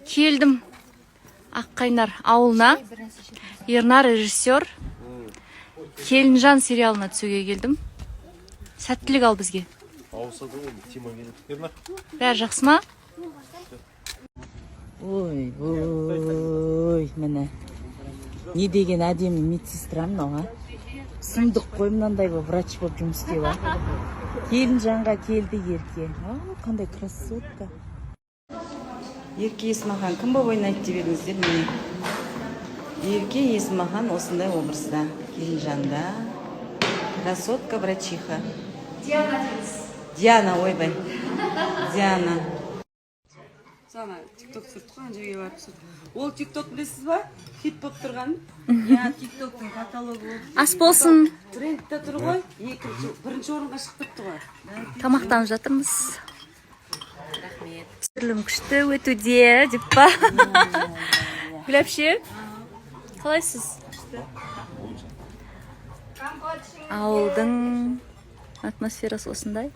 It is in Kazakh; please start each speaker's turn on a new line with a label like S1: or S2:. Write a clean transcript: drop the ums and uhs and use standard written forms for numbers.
S1: Келдім Аққайнар ауылына. Ернар режиссер. Келінжан сериалына түсуге келдім. Сәттілік ал бізге. Бәрі жақсы ма?
S2: Ой, міне. Не деген әдемі медсестра мынау, сұмдық қой, мынандай врач болып жұмыс істеп. Келінжанға келді Ерке. Қандай красотка. Ерке Есмахан кім болып ойнайды деп едіңіздер, міне. Ерке Есмахан осындай образда. Келінжанда. Красотка врачиха. Диана, ойбай. Диана. Sana TikTok sürttük önce bir var. Ol TikTok bilesiz var. Hit pop тұрған. Ya TikTok'un katalogu.
S1: Ас болсын.
S2: Трендте тұр ғой. Бірінші орынға шықтық тұр.
S1: Тамақтанып жатырмыз. Рахмет. Түсірілім күшті өтуде деп па? Гүл әпше? Қалайсыз? Ауылдың атмосферасы осындай.